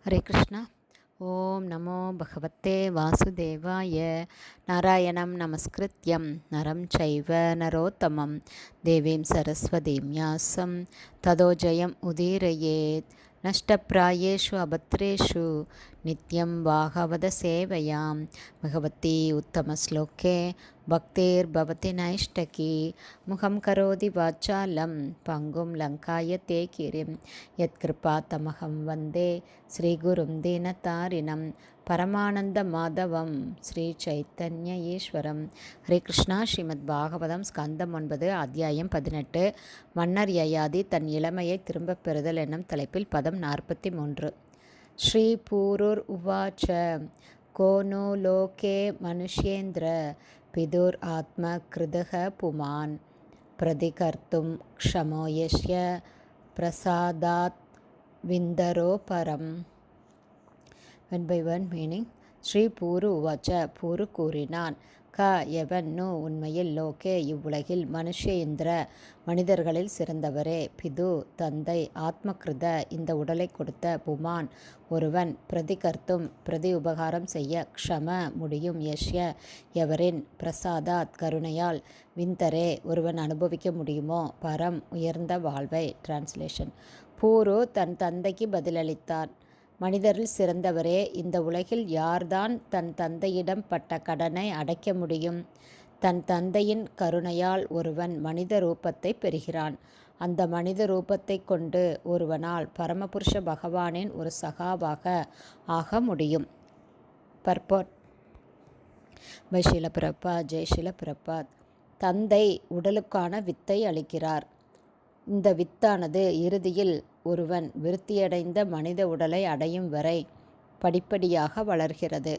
ஹரே கிருஷ்ணா. ஓம் நமோ பகவத்தே வாசுதேவாய. நாராயணம் நமஸ்கிருத்யம் நரம் சைவ நரோத்தமம் தேவீம் சரஸ்வதீம் யாசம் ததோ ஜெயம் உதீரயேத். நஷ்டப்பிராயேஷு அபத்ரேஷு நித்யம் பாகவத சேவையாம் பகவதி உத்தமஸ்லோகே பக்தேர்பவதி நைஷ்டகி. முகம் கரோதி வாச்சாலம் பங்கும் லங்காய தே கிரிம் யத்கிருபா தமகம் வந்தே ஸ்ரீகுரும் தீனதாரிணம் பரமானந்த மாதவம் ஸ்ரீ சைத்தன்ய ஈஸ்வரம். ஹரே கிருஷ்ணா. ஸ்ரீமத் பாகவதம் ஸ்கந்தம் 9 அத்தியாயம் 18. மன்னர் யயாதி தன் இளமையை திரும்பப் பெறுதல் என்னும் தலைப்பில் பதம் 43. ஸ்ரீ பூருர் உவாச்ச கோனோ லோகே மனுஷ்யேந்திர பிதுர் ஆத்ம கிருதக புமான் பிரதிகர்த்தும் க்ஷமோ யஸ்ய பிரசாதாத் விந்தரோ பரம். One by one meaning. Shri Puru உவாச்ச, பூரு கூறினான், க எவன் நு உண்மையில், லோகே இவ்வுலகில், மனுஷ்ய இந்திர மனிதர்களில் சிறந்தவரே, பிது தந்தை, ஆத்மகிருத இந்த உடலை கொடுத்த, புமான் ஒருவன், பிரதிகர்த்தும் பிரதி உபகாரம் செய்ய, க்ஷம முடியும், யஷ்ய எவரின், பிரசாதாத் கருணையால், விந்தரே ஒருவன் அனுபவிக்க முடியுமோ, பரம் உயர்ந்த வாழ்வை. டிரான்ஸ்லேஷன். பூரு தன் தந்தைக்கு பதிலளித்தான், மனிதரில் சிறந்தவரே, இந்த உலகில் யார்தான் தன் தந்தையிடம் பட்ட கடனை அடைக்க முடியும்? தன் தந்தையின் கருணையால் ஒருவன் மனித ரூபத்தை பெறுகிறான். அந்த மனித ரூபத்தை கொண்டு ஒருவனால் பரமபுருஷ பகவானின் ஒரு சகாவாக ஆக முடியும். Purport by Srila Prabhat. ஜெய் ஸ்ரீல பிரபாத். தந்தை உடலுக்கான வித்தை அளிக்கிறார். இந்த வித்தானது இறுதியில் ஒருவன் விருத்தியடைந்த மனித உடலை அடையும் வரை படிப்படியாக வளர்கிறது.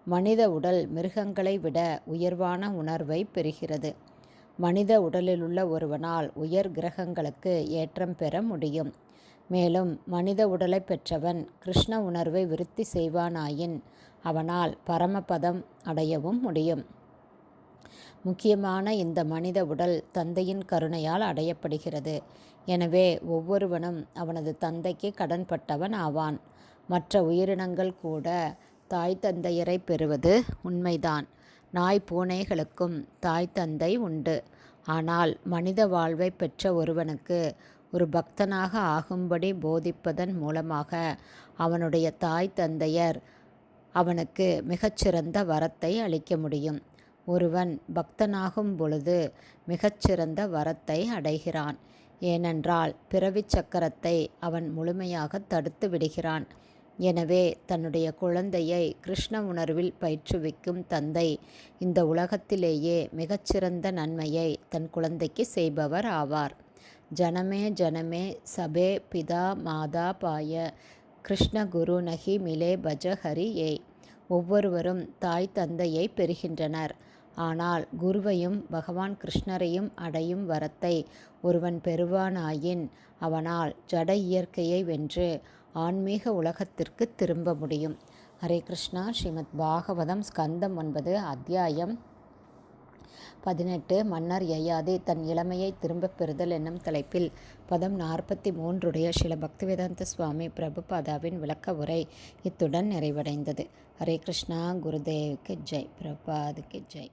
மனித உடல் மிருகங்களை விட உயர்வான உணர்வை பெறுகிறது. மனித உடலிலுள்ள ஒருவனால் உயர் கிரகங்களுக்கு ஏற்றம் பெற முடியும். மேலும் மனித உடலை பெற்றவன் கிருஷ்ண உணர்வை விருத்தி செய்வானாயின் அவனால் பரமபதம் அடையவும் முடியும். முக்கியமான இந்த மனித உடல் தந்தையின் கருணையால் அடையப்படுகிறது. எனவே ஒவ்வொருவனும் அவனது தந்தைக்கு கடன்பட்டவன் ஆவான். மற்ற உயிரினங்கள் கூட தாய் தந்தையரை பெறுவது உண்மைதான். நாய் பூனைகளுக்கும் தாய் தந்தை உண்டு. ஆனால் மனித வாழ்வை பெற்ற ஒருவனுக்கு ஒரு பக்தனாக ஆகும்படி போதிப்பதன் மூலமாக அவனுடைய தாய் தந்தையர் அவனுக்கு மிகச்சிறந்த வரத்தை அளிக்க முடியும். ஒருவன் பக்தனாகும் பொழுது மிகச்சிறந்த வரத்தை அடைகிறான். ஏனென்றால் பிறவிச் சக்கரத்தை அவன் முழுமையாக தடுத்து விடுகிறான். எனவே தன்னுடைய குழந்தையை கிருஷ்ண உணர்வில் பயிற்றுவிக்கும் தந்தை இந்த உலகத்திலேயே மிகச்சிறந்த நன்மையை தன் குழந்தைக்கு செய்பவர் ஆவார். ஜனமே ஜனமே சபே பிதா மாதா பாய கிருஷ்ண குரு நகி மிலே பஜ ஹரி ஏ. ஒவ்வொருவரும் தாய் தந்தையை பெறுகின்றனர். ஆனால் குருவையும் பகவான் கிருஷ்ணரையும் அடையும் வரத்தை ஒருவன் பெறுவானாயின் அவனால் ஜட இயற்கையை வென்று ஆன்மீக உலகத்திற்கு திரும்ப முடியும். ஹரே கிருஷ்ணா. ஸ்ரீமத் பாகவதம் ஸ்கந்தம் 9 அத்தியாயம் 18. மன்னர் யயாதி தன் இளமையை திரும்பப் பெறுதல் என்னும் தலைப்பில் பதம் 43 ஸ்ரீல பக்திவேதாந்த சுவாமி பிரபுபாதாவின் விளக்க உரை இத்துடன் நிறைவடைந்தது. ஹரே கிருஷ்ணா. குருதேவுக்கு ஜெய். பிரபாதுக்கு ஜெய்.